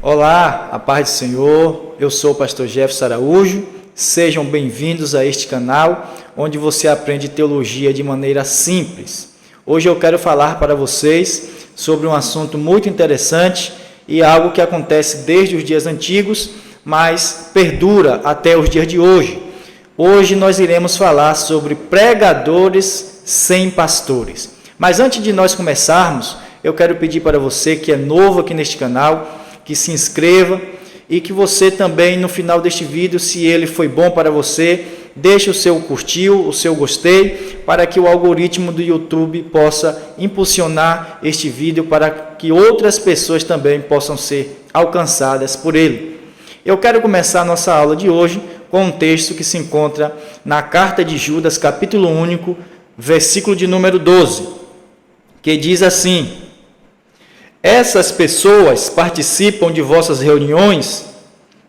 Olá, a paz do Senhor, eu sou o pastor Jefferson Araújo, sejam bem-vindos a este canal, onde você aprende teologia de maneira simples. Hoje eu quero falar para vocês sobre um assunto muito interessante e algo que acontece desde os dias antigos, mas perdura até os dias de hoje. Hoje nós iremos falar sobre pregadores sem pastores. Mas antes de nós começarmos, eu quero pedir para você que é novo aqui neste canal, que se inscreva e que você também, no final deste vídeo, se ele foi bom para você, deixe o seu curtiu, o seu gostei, para que o algoritmo do YouTube possa impulsionar este vídeo para que outras pessoas também possam ser alcançadas por ele. Eu quero começar a nossa aula de hoje com um texto que se encontra na carta de Judas, capítulo único, versículo de número 12, que diz assim: essas pessoas participam de vossas reuniões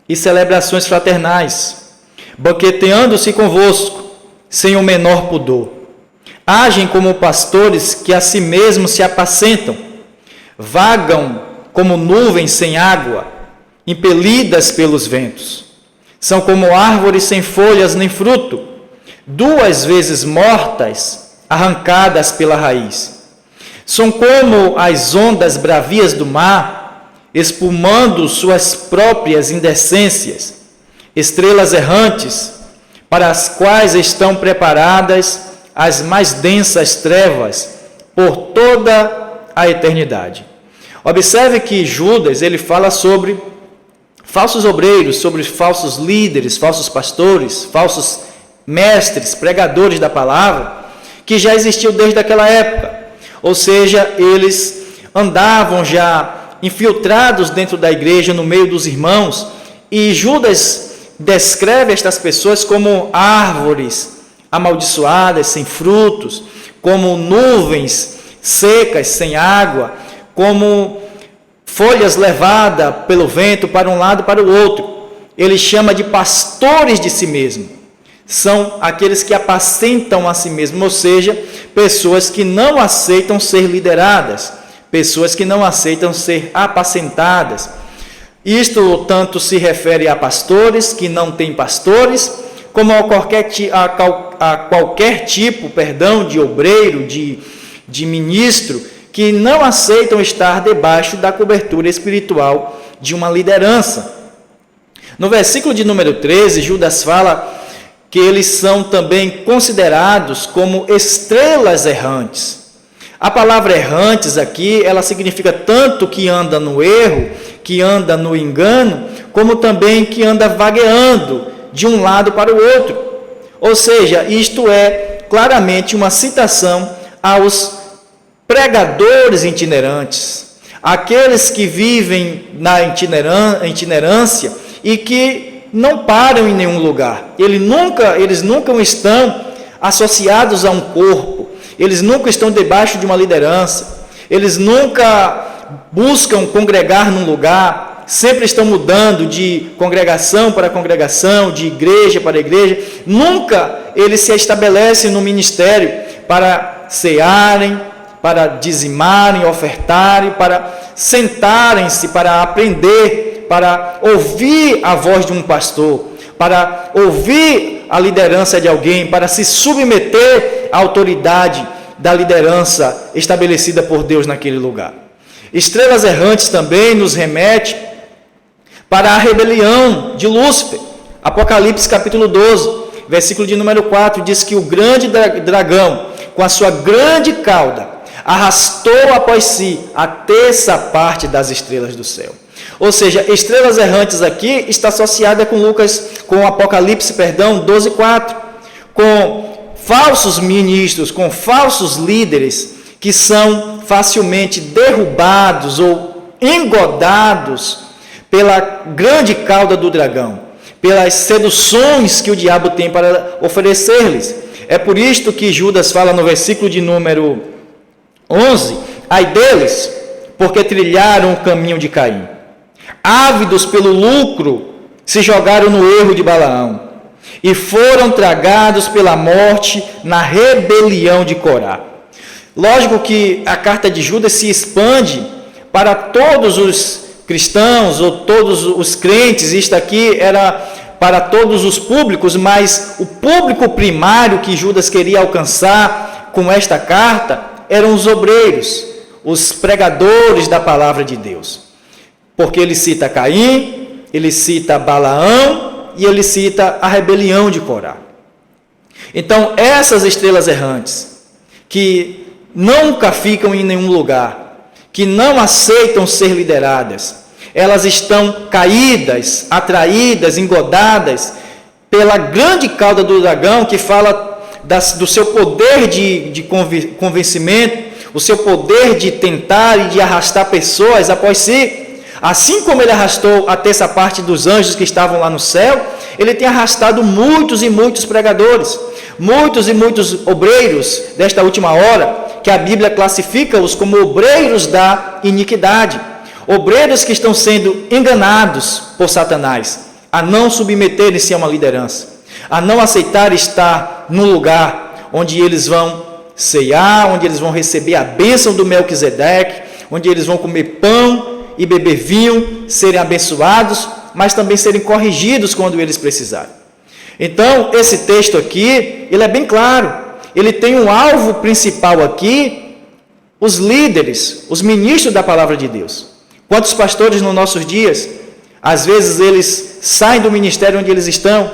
e celebrações fraternais, banqueteando-se convosco, sem o menor pudor. Agem como pastores que a si mesmos se apacentam, vagam como nuvens sem água, impelidas pelos ventos. São como árvores sem folhas nem fruto, duas vezes mortas, arrancadas pela raiz. São como as ondas bravias do mar, espumando suas próprias indecências, estrelas errantes, para as quais estão preparadas as mais densas trevas por toda a eternidade. Observe que Judas, ele fala sobre falsos obreiros, sobre falsos líderes, falsos pastores, falsos mestres, pregadores da palavra, que já existiu desde aquela época. Ou seja, eles andavam já infiltrados dentro da igreja, no meio dos irmãos, e Judas descreve estas pessoas como árvores amaldiçoadas, sem frutos, como nuvens secas, sem água, como folhas levadas pelo vento para um lado e para o outro. Ele chama de pastores de si mesmo. São aqueles que apacentam a si mesmo, ou seja, pessoas que não aceitam ser lideradas, pessoas que não aceitam ser apacentadas. Isto tanto se refere a pastores que não têm pastores, como a qualquer tipo de obreiro, de ministro, que não aceitam estar debaixo da cobertura espiritual de uma liderança. No versículo de número 13, Judas fala que eles são também considerados como estrelas errantes. A palavra errantes aqui, ela significa tanto que anda no erro, que anda no engano, como também que anda vagueando de um lado para o outro. Ou seja, isto é claramente uma citação aos pregadores itinerantes, aqueles que vivem na itinerância e que não param em nenhum lugar. Eles nunca estão associados a um corpo, eles nunca estão debaixo de uma liderança, eles nunca buscam congregar num lugar, sempre estão mudando de congregação para congregação, de igreja para igreja. Nunca eles se estabelecem no ministério para cearem, para dizimarem, ofertarem, para sentarem-se, para aprender, para ouvir a voz de um pastor, para ouvir a liderança de alguém, para se submeter à autoridade da liderança estabelecida por Deus naquele lugar. Estrelas errantes também nos remete para a rebelião de Lúcifer. Apocalipse capítulo 12, versículo de número 4, diz que o grande dragão, com a sua grande cauda, arrastou após si a terça parte das estrelas do céu. Ou seja, estrelas errantes aqui está associada com Apocalipse 12:4, com falsos ministros, com falsos líderes que são facilmente derrubados ou engodados pela grande cauda do dragão, pelas seduções que o diabo tem para oferecer-lhes. É por isto que Judas fala no versículo de número 11: ai deles, porque trilharam o caminho de Caim. Ávidos pelo lucro, se jogaram no erro de Balaão e foram tragados pela morte na rebelião de Corá. Lógico que a carta de Judas se expande para todos os cristãos ou todos os crentes. Isto aqui era para todos os públicos, mas o público primário que Judas queria alcançar com esta carta eram os obreiros, os pregadores da palavra de Deus. Porque ele cita Caim, ele cita Balaão e ele cita a rebelião de Corá. Então, essas estrelas errantes, que nunca ficam em nenhum lugar, que não aceitam ser lideradas, elas estão caídas, atraídas, engodadas pela grande cauda do dragão, que fala do seu poder de convencimento, o seu poder de tentar e de arrastar pessoas após si. Assim como ele arrastou a terça parte dos anjos que estavam lá no céu, ele tem arrastado muitos e muitos pregadores, muitos e muitos obreiros desta última hora, que a Bíblia classifica-os como obreiros da iniquidade, obreiros que estão sendo enganados por Satanás, a não submeterem-se a uma liderança, a não aceitar estar no lugar onde eles vão ceiar, onde eles vão receber a bênção do Melquisedeque, onde eles vão comer pão e beber vinho, serem abençoados, mas também serem corrigidos quando eles precisarem. Então, esse texto aqui, ele é bem claro. Ele tem um alvo principal aqui, os líderes, os ministros da palavra de Deus. Quantos pastores nos nossos dias, às vezes eles saem do ministério onde eles estão,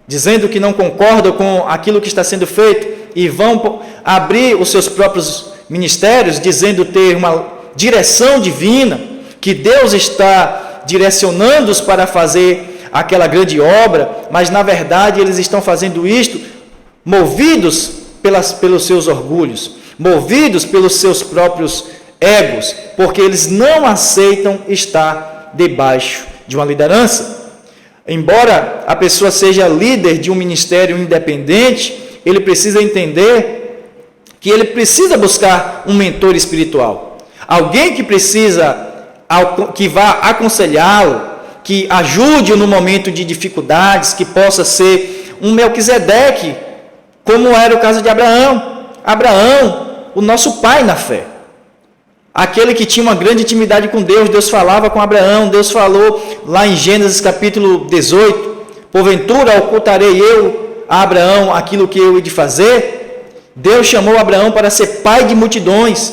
dizendo que não concordam com aquilo que está sendo feito, e vão abrir os seus próprios ministérios, dizendo ter uma direção divina, que Deus está direcionando-os para fazer aquela grande obra, mas na verdade eles estão fazendo isto movidos pelos seus orgulhos, movidos pelos seus próprios egos, porque eles não aceitam estar debaixo de uma liderança. Embora a pessoa seja líder de um ministério independente, ele precisa entender que ele precisa buscar um mentor espiritual, alguém que vá aconselhá-lo, que ajude-o no momento de dificuldades, que possa ser um Melquisedeque, como era o caso de Abraão. Abraão, o nosso pai na fé, aquele que tinha uma grande intimidade com Deus. Deus falava com Abraão, Deus falou lá em Gênesis capítulo 18, porventura ocultarei eu a Abraão aquilo que eu hei de fazer? Deus chamou Abraão para ser pai de multidões,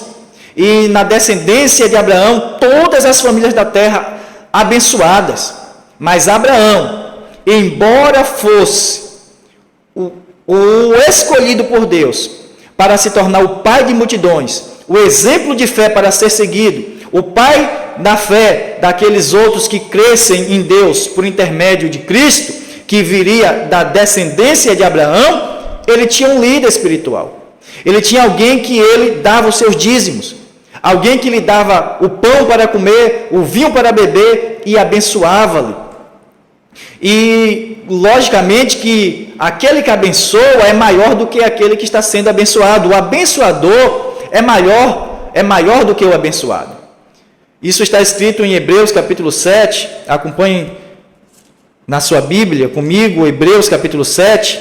e na descendência de Abraão, todas as famílias da terra abençoadas. Mas Abraão, embora fosse o escolhido por Deus para se tornar o pai de multidões, o exemplo de fé para ser seguido, o pai da fé daqueles outros que crescem em Deus por intermédio de Cristo, que viria da descendência de Abraão, ele tinha um líder espiritual. Ele tinha alguém que ele dava os seus dízimos, alguém que lhe dava o pão para comer, o vinho para beber e abençoava-lhe. E, logicamente, que aquele que abençoa é maior do que aquele que está sendo abençoado. O abençoador é maior do que o abençoado. Isso está escrito em Hebreus capítulo 7, acompanhem na sua Bíblia comigo, Hebreus capítulo 7,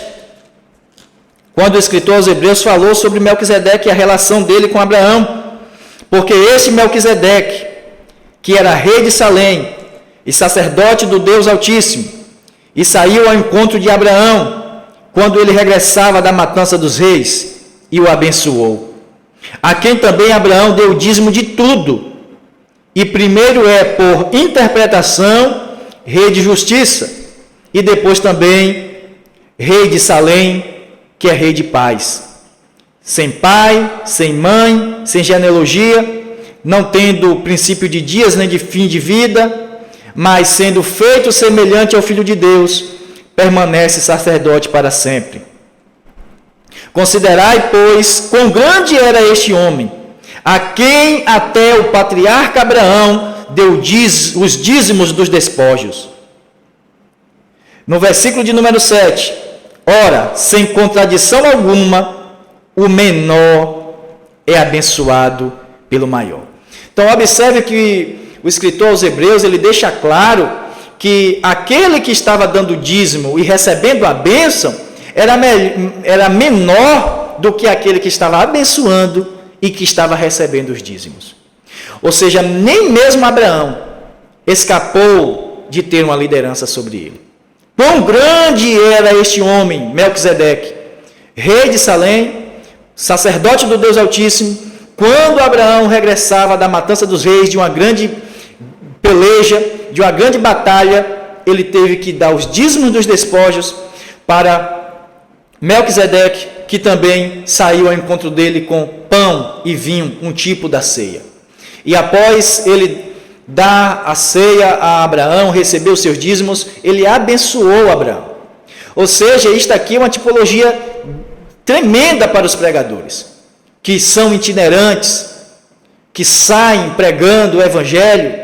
quando o escritor aos Hebreus falou sobre Melquisedeque e a relação dele com Abraão. Porque este Melquisedeque, que era rei de Salém e sacerdote do Deus Altíssimo, e saiu ao encontro de Abraão, quando ele regressava da matança dos reis, e o abençoou. A quem também Abraão deu o dízimo de tudo, e primeiro é, por interpretação, rei de justiça, e depois também rei de Salém, que é rei de paz. Sem pai, sem mãe, sem genealogia, não tendo princípio de dias nem de fim de vida, mas sendo feito semelhante ao Filho de Deus, permanece sacerdote para sempre. Considerai, pois, quão grande era este homem, a quem até o patriarca Abraão deu os dízimos dos despojos. No versículo de número 7, ora, sem contradição alguma, o menor é abençoado pelo maior. Então, observe que o escritor aos Hebreus, ele deixa claro que aquele que estava dando dízimo e recebendo a bênção era menor do que aquele que estava abençoando e que estava recebendo os dízimos. Ou seja, nem mesmo Abraão, escapou de ter uma liderança sobre ele. Quão grande era este homem, Melquisedeque, rei de Salém, sacerdote do Deus Altíssimo, quando Abraão regressava da matança dos reis, de uma grande peleja, de uma grande batalha, ele teve que dar os dízimos dos despojos para Melquisedeque, que também saiu ao encontro dele com pão e vinho, um tipo da ceia. E após ele dar a ceia a Abraão, receber os seus dízimos, ele abençoou Abraão. Ou seja, isto aqui é uma tipologia tremenda para os pregadores, que são itinerantes, que saem pregando o evangelho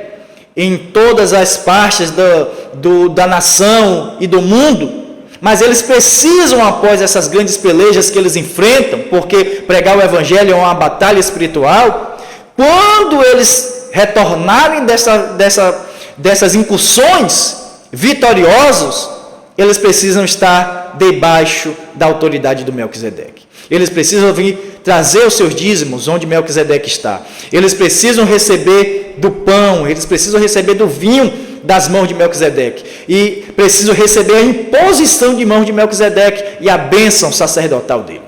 em todas as partes da nação e do mundo, mas eles precisam, após essas grandes pelejas que eles enfrentam, porque pregar o evangelho é uma batalha espiritual, quando eles retornarem dessas incursões vitoriosos, eles precisam estar debaixo da autoridade do Melquisedeque. Eles precisam vir trazer os seus dízimos onde Melquisedeque está. Eles precisam receber do pão, eles precisam receber do vinho das mãos de Melquisedeque. E precisam receber a imposição de mãos de Melquisedeque e a bênção sacerdotal dele.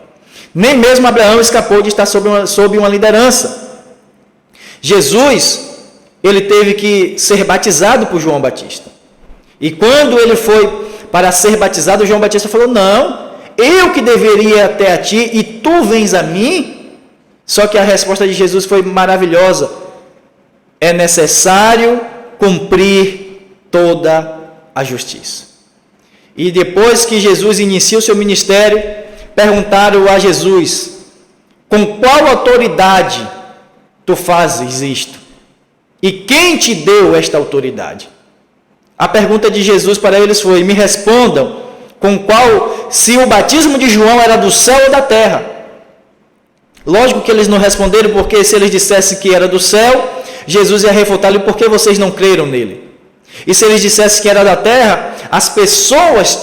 Nem mesmo Abraão escapou de estar sob uma liderança. Jesus, ele teve que ser batizado por João Batista. E quando ele foi para ser batizado, João Batista falou: não, eu que deveria ir até a ti e tu vens a mim? Só que a resposta de Jesus foi maravilhosa: é necessário cumprir toda a justiça. E depois que Jesus inicia o seu ministério, perguntaram a Jesus: com qual autoridade tu fazes isto? E quem te deu esta autoridade? A pergunta de Jesus para eles foi: me respondam, se o batismo de João era do céu ou da terra? Lógico que eles não responderam, porque se eles dissessem que era do céu, Jesus ia refutar-lhe: por que vocês não creram nele? E se eles dissessem que era da terra, as pessoas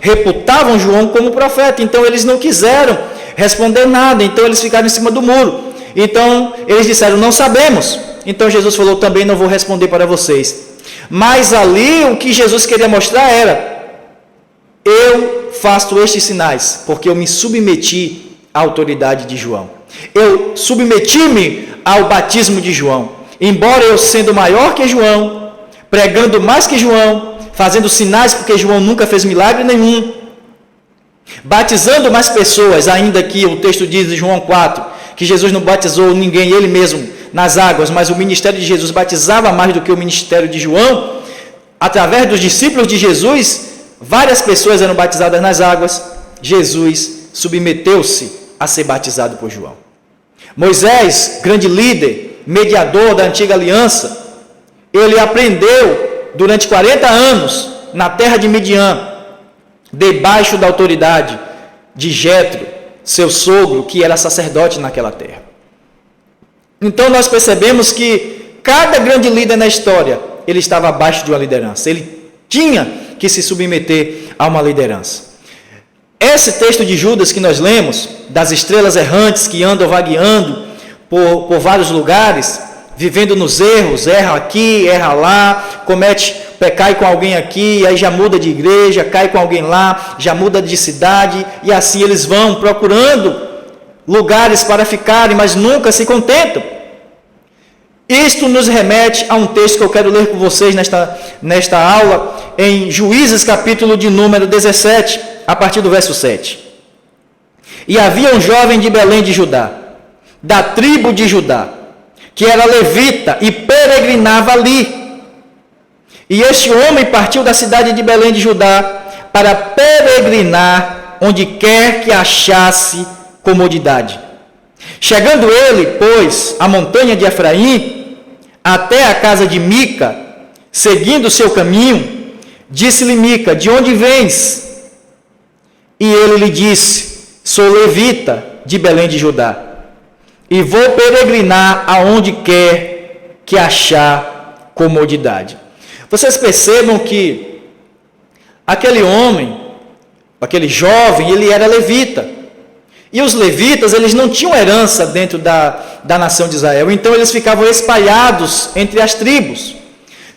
reputavam João como profeta, então eles não quiseram responder nada, então eles ficaram em cima do muro. Então eles disseram: não sabemos. Então Jesus falou: também não vou responder para vocês. Mas ali o que Jesus queria mostrar era: eu faço estes sinais porque eu me submeti à autoridade de João. Eu submeti-me ao batismo de João. Embora eu sendo maior que João, pregando mais que João, fazendo sinais porque João nunca fez milagre nenhum, batizando mais pessoas, ainda que o texto diz em João 4, que Jesus não batizou ninguém, ele mesmo, nas águas, mas o ministério de Jesus batizava mais do que o ministério de João. Através dos discípulos de Jesus, várias pessoas eram batizadas nas águas. Jesus submeteu-se a ser batizado por João. Moisés, grande líder, mediador da antiga aliança, ele aprendeu durante 40 anos na terra de Midian, debaixo da autoridade de Jetro, seu sogro, que era sacerdote naquela terra. Então nós percebemos que cada grande líder na história, ele estava abaixo de uma liderança, ele tinha que se submeter a uma liderança. Esse texto de Judas que nós lemos, das estrelas errantes que andam vagueando por vários lugares, vivendo nos erros, erra aqui, erra lá, cai com alguém aqui, aí já muda de igreja, cai com alguém lá, já muda de cidade, e assim eles vão procurando lugares para ficarem, mas nunca se contentam. Isto nos remete a um texto que eu quero ler com vocês nesta aula, em Juízes, capítulo de número 17, a partir do verso 7. E havia um jovem de Belém de Judá, da tribo de Judá, que era levita e peregrinava ali. E este homem partiu da cidade de Belém de Judá para peregrinar onde quer que achasse comodidade. Chegando ele, pois, à montanha de Efraim, até a casa de Mica, seguindo o seu caminho, disse-lhe Mica: de onde vens? E ele lhe disse: sou levita de Belém de Judá, e vou peregrinar aonde quer que achar comodidade. Vocês percebam que aquele homem, aquele jovem, ele era levita. E os levitas, eles não tinham herança dentro da nação de Israel, então eles ficavam espalhados entre as tribos.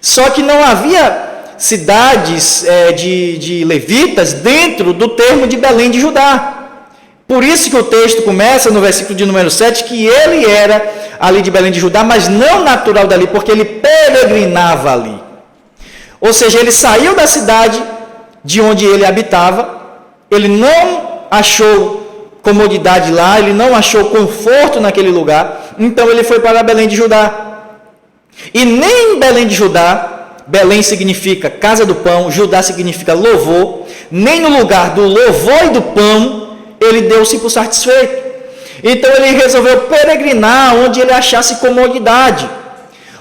Só que não havia cidades de levitas dentro do termo de Belém de Judá. Por isso que o texto começa no versículo de número 7, que ele era ali de Belém de Judá, mas não natural dali, porque ele peregrinava ali. Ou seja, ele saiu da cidade de onde ele habitava, ele não achou comodidade lá, ele não achou conforto naquele lugar, então ele foi para Belém de Judá. E nem em Belém de Judá, Belém significa casa do pão, Judá significa louvor, nem no lugar do louvor e do pão, ele deu-se por satisfeito. Então ele resolveu peregrinar onde ele achasse comodidade.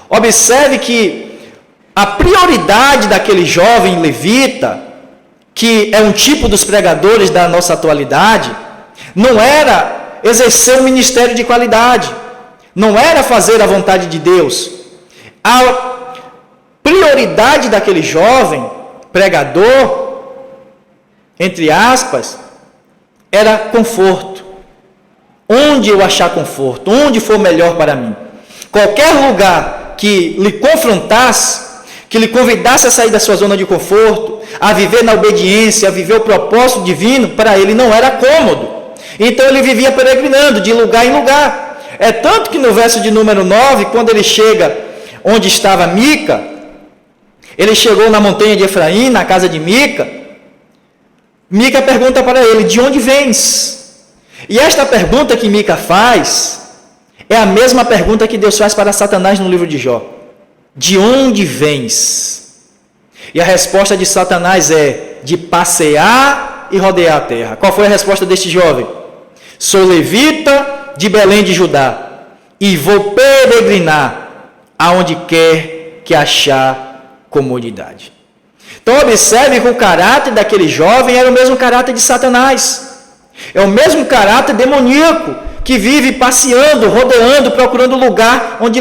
Observe que a prioridade daquele jovem levita, que é um tipo dos pregadores da nossa atualidade, não era exercer um ministério de qualidade, não era fazer a vontade de Deus. A prioridade daquele jovem pregador, entre aspas, era conforto. Onde eu achar conforto, onde for melhor para mim. Qualquer lugar que lhe confrontasse, que lhe convidasse a sair da sua zona de conforto, a viver na obediência, a viver o propósito divino, para ele não era cômodo. Então ele vivia peregrinando de lugar em lugar. É tanto que no verso de número 9, quando ele chega onde estava Mica, ele chegou na montanha de Efraim, na casa de Mica. Mica pergunta para ele: de onde vens? E esta pergunta que Mica faz é a mesma pergunta que Deus faz para Satanás no livro de Jó: de onde vens? E a resposta de Satanás é: de passear e rodear a terra. Qual foi a resposta deste jovem? Sou levita de Belém de Judá e vou peregrinar aonde quer que achar comodidade. Então observe que o caráter daquele jovem era o mesmo caráter de Satanás. É o mesmo caráter demoníaco que vive passeando, rodeando, procurando lugar onde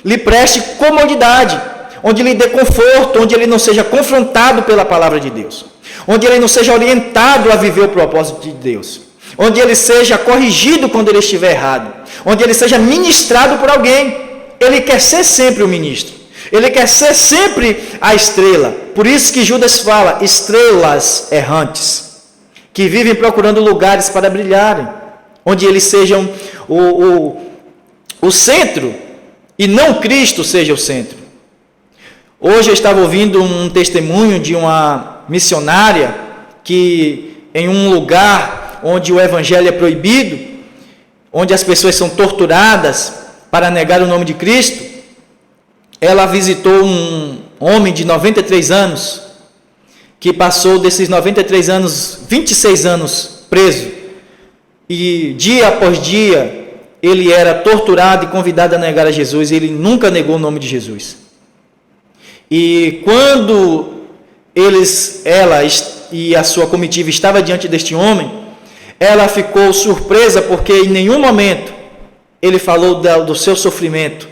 lhe preste comodidade, onde lhe dê conforto, onde ele não seja confrontado pela palavra de Deus, onde ele não seja orientado a viver o propósito de Deus, onde ele seja corrigido quando ele estiver errado, onde ele seja ministrado por alguém. Ele quer ser sempre o ministro, ele quer ser sempre a estrela. Por isso que Judas fala: estrelas errantes, que vivem procurando lugares para brilharem, onde eles sejam o centro, e não Cristo seja o centro. Hoje eu estava ouvindo um testemunho de uma missionária que, em um lugar onde o evangelho é proibido, onde as pessoas são torturadas para negar o nome de Cristo, ela visitou um homem de 93 anos, que passou desses 93 anos, 26 anos preso, e dia após dia ele era torturado e convidado a negar a Jesus, e ele nunca negou o nome de Jesus. E quando ela e a sua comitiva estava diante deste homem, ela ficou surpresa, porque em nenhum momento ele falou do seu sofrimento,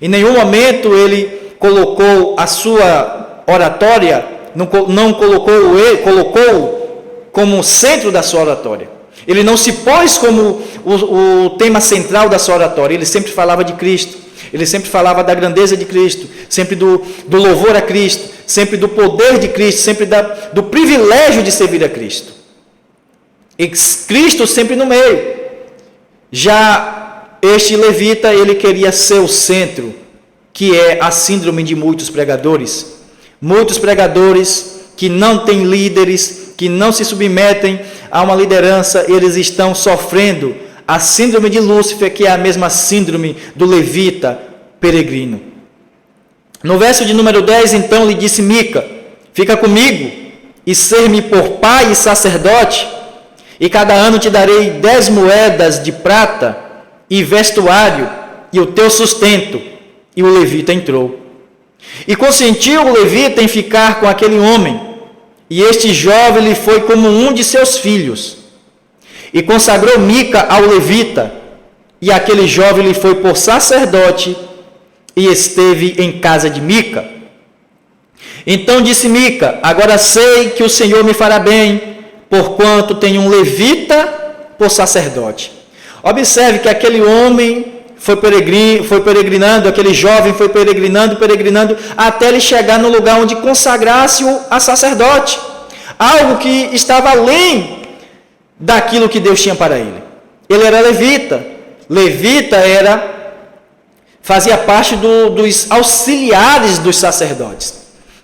em nenhum momento ele colocou a sua oratória, não colocou como centro da sua oratória. Ele não se pôs como o tema central da sua oratória. Ele sempre falava de Cristo, ele sempre falava da grandeza de Cristo, sempre do louvor a Cristo, sempre do poder de Cristo, sempre do privilégio de servir a Cristo. E Cristo sempre no meio. Já este levita, ele queria ser o centro, que é a síndrome de muitos pregadores. Muitos pregadores que não têm líderes, que não se submetem a uma liderança, eles estão sofrendo a síndrome de Lúcifer, que é a mesma síndrome do levita peregrino. No verso de número 10, então, lhe disse Mica: fica comigo e ser-me por pai e sacerdote, e cada ano te darei 10 moedas de prata e vestuário e o teu sustento. E o levita entrou. E consentiu o levita em ficar com aquele homem, e este jovem lhe foi como um de seus filhos. E consagrou Mica ao levita, e aquele jovem lhe foi por sacerdote, e esteve em casa de Mica. Então disse Mica: agora sei que o Senhor me fará bem, porquanto tenho um levita por sacerdote. Observe que aquele homem foi peregrinando, aquele jovem foi peregrinando, até ele chegar no lugar onde consagrasse-o a sacerdote. Algo que estava além daquilo que Deus tinha para ele. Ele era levita. Levita fazia parte dos auxiliares dos sacerdotes.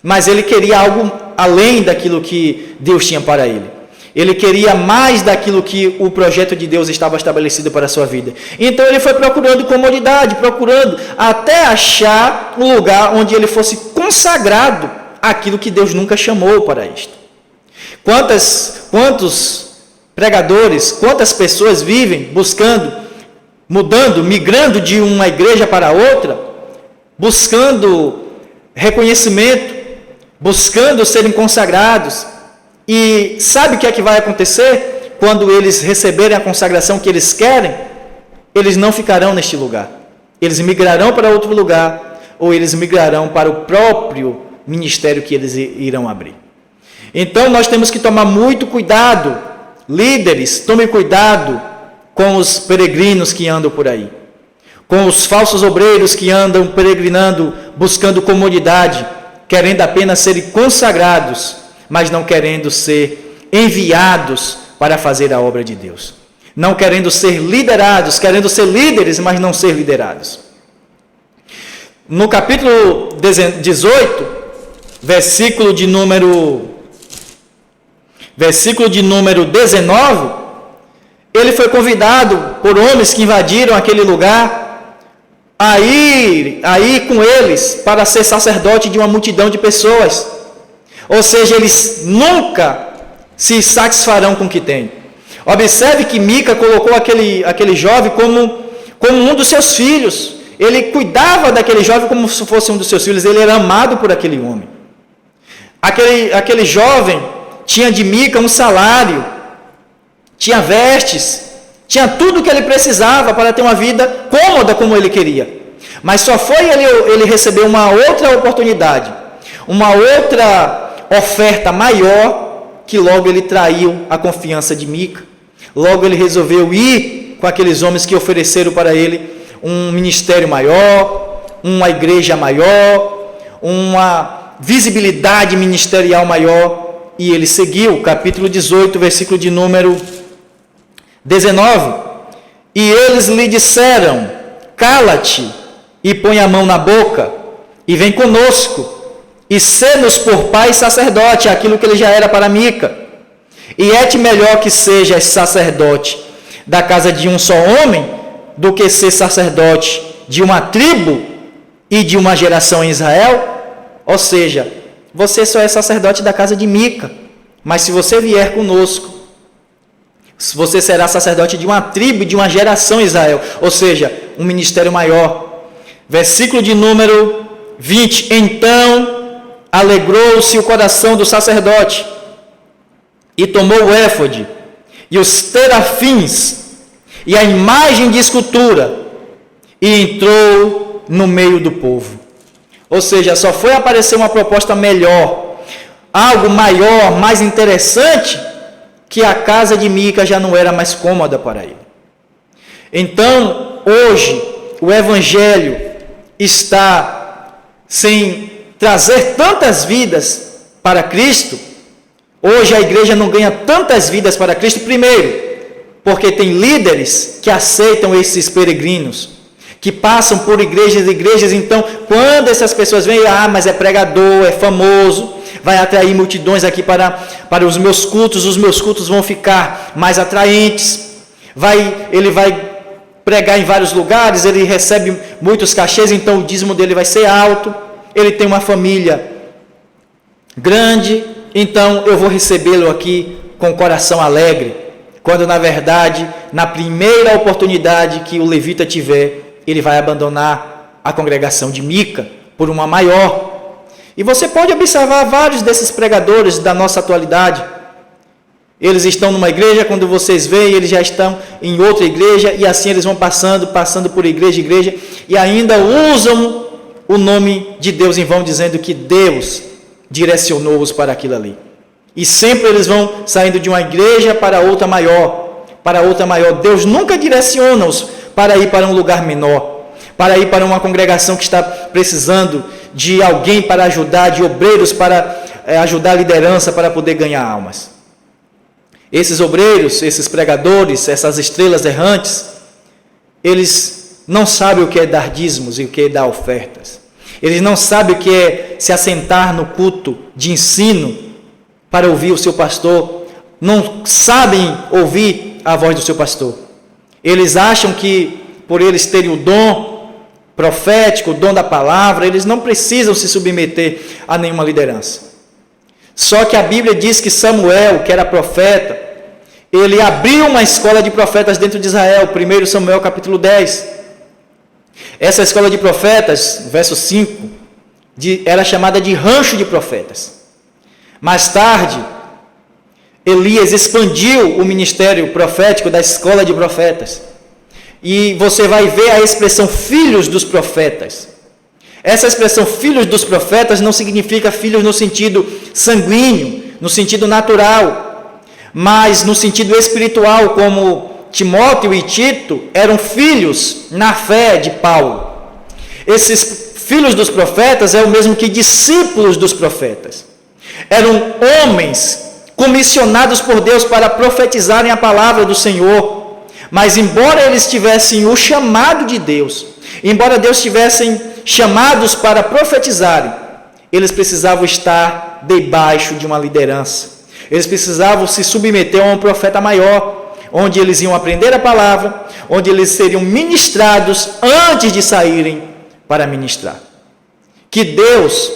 Mas ele queria algo além daquilo que Deus tinha para ele. Ele queria mais daquilo que o projeto de Deus estava estabelecido para a sua vida. Então ele foi procurando comodidade, procurando até achar um lugar onde ele fosse consagrado àquilo que Deus nunca chamou para isto. Quantos pregadores, quantas pessoas vivem buscando, mudando, migrando de uma igreja para outra, buscando reconhecimento, buscando serem consagrados. E sabe o que é que vai acontecer? Quando eles receberem a consagração que eles querem, eles não ficarão neste lugar. Eles migrarão para outro lugar, ou eles migrarão para o próprio ministério que eles irão abrir. Então nós temos que tomar muito cuidado. Líderes, tomem cuidado com os peregrinos que andam por aí, com os falsos obreiros que andam peregrinando, buscando comodidade, querendo apenas serem consagrados, mas não querendo ser enviados para fazer a obra de Deus. Não querendo ser liderados, querendo ser líderes, mas não ser liderados. No capítulo 18, versículo de número 19, ele foi convidado por homens que invadiram aquele lugar a ir com eles para ser sacerdote de uma multidão de pessoas. Ou seja, eles nunca se satisfarão com o que têm. Observe que Mica colocou aquele jovem como um dos seus filhos. Ele cuidava daquele jovem como se fosse um dos seus filhos. Ele era amado por aquele homem. Aquele jovem tinha de Mica um salário, tinha vestes, tinha tudo o que ele precisava para ter uma vida cômoda como ele queria. Mas só foi ele receber uma outra oportunidade, uma outra oferta maior, que logo ele traiu a confiança de Mica. Logo ele resolveu ir com aqueles homens que ofereceram para ele um ministério maior, uma igreja maior, uma visibilidade ministerial maior, e ele seguiu. Capítulo 18, versículo de número 19. E eles lhe disseram: cala-te e põe a mão na boca e vem conosco, e sê-nos por pai e sacerdote, aquilo que ele já era para Mica. E é-te melhor que sejas sacerdote da casa de um só homem, do que ser sacerdote de uma tribo e de uma geração em Israel. Ou seja, você só é sacerdote da casa de Mica, mas se você vier conosco, você será sacerdote de uma tribo e de uma geração em Israel. Ou seja, um ministério maior. Versículo de número 20. Então alegrou-se o coração do sacerdote, e tomou o éfode, e os terafins, e a imagem de escultura, e entrou no meio do povo. Ou seja, só foi aparecer uma proposta melhor, algo maior, mais interessante, que a casa de Mica já não era mais cômoda para ele. Então, hoje, o Evangelho está sem trazer tantas vidas para Cristo. Hoje a igreja não ganha tantas vidas para Cristo, primeiro, porque tem líderes que aceitam esses peregrinos, que passam por igrejas e igrejas. Então, quando essas pessoas vêm, mas é pregador, é famoso, vai atrair multidões aqui para os meus cultos vão ficar mais atraentes, ele vai pregar em vários lugares, ele recebe muitos cachês, então o dízimo dele vai ser alto, ele tem uma família grande, então eu vou recebê-lo aqui com o coração alegre, quando na verdade, na primeira oportunidade que o levita tiver, ele vai abandonar a congregação de Mica por uma maior. E você pode observar vários desses pregadores da nossa atualidade. Eles estão numa igreja, quando vocês veem, eles já estão em outra igreja, e assim eles vão passando por igreja, e ainda usam o nome de Deus em vão, dizendo que Deus direcionou-os para aquilo ali. E sempre eles vão saindo de uma igreja para outra maior, Deus nunca direciona-os para ir para um lugar menor, para ir para uma congregação que está precisando de alguém para ajudar, de obreiros para ajudar a liderança para poder ganhar almas. Esses obreiros, esses pregadores, essas estrelas errantes, eles não sabem o que é dar dízimos e o que é dar ofertas. Eles não sabem o que é se assentar no culto de ensino para ouvir o seu pastor. Não sabem ouvir a voz do seu pastor. Eles acham que por eles terem o dom profético, o dom da palavra, eles não precisam se submeter a nenhuma liderança. Só que a Bíblia diz que Samuel, que era profeta, ele abriu uma escola de profetas dentro de Israel, 1 Samuel capítulo 10. Essa escola de profetas, verso 5, era chamada de rancho de profetas. Mais tarde, Elias expandiu o ministério profético da escola de profetas. E você vai ver a expressão filhos dos profetas. Essa expressão filhos dos profetas não significa filhos no sentido sanguíneo, no sentido natural, mas no sentido espiritual, como Timóteo e Tito eram filhos na fé de Paulo. Esses filhos dos profetas é o mesmo que discípulos dos profetas. Eram homens comissionados por Deus para profetizarem a palavra do Senhor. Mas embora eles tivessem o chamado de Deus, embora Deus tivessem chamados para profetizarem, eles precisavam estar debaixo de uma liderança. Eles precisavam se submeter a um profeta maior, onde eles iam aprender a palavra, onde eles seriam ministrados antes de saírem para ministrar. Que Deus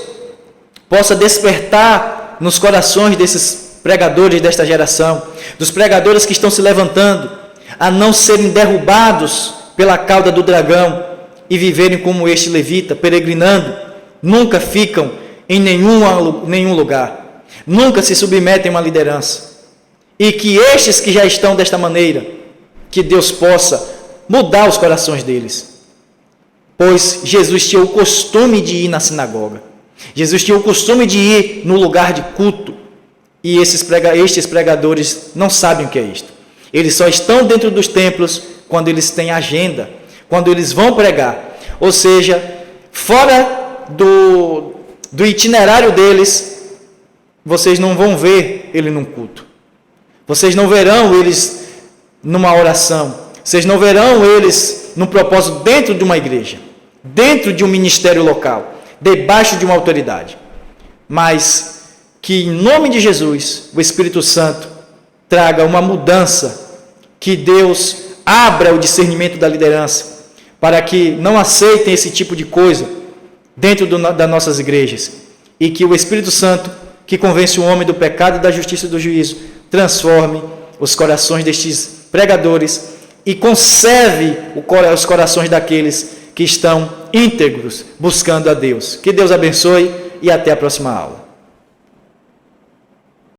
possa despertar nos corações desses pregadores desta geração, dos pregadores que estão se levantando, a não serem derrubados pela cauda do dragão e viverem como este levita, peregrinando, nunca ficam em nenhum lugar, nunca se submetem a uma liderança. E que estes que já estão desta maneira, que Deus possa mudar os corações deles. Pois Jesus tinha o costume de ir na sinagoga. Jesus tinha o costume de ir no lugar de culto. E estes pregadores não sabem o que é isto. Eles só estão dentro dos templos quando eles têm agenda, quando eles vão pregar. Ou seja, fora do itinerário deles, vocês não vão ver ele num culto. Vocês não verão eles numa oração. Vocês não verão eles num propósito dentro de uma igreja, dentro de um ministério local, debaixo de uma autoridade. Mas que em nome de Jesus, o Espírito Santo traga uma mudança, que Deus abra o discernimento da liderança, para que não aceitem esse tipo de coisa dentro das nossas igrejas, e que o Espírito Santo, que convence o homem do pecado e da justiça e do juízo, transforme os corações destes pregadores e conserve os corações daqueles que estão íntegros buscando a Deus. Que Deus abençoe e até a próxima aula.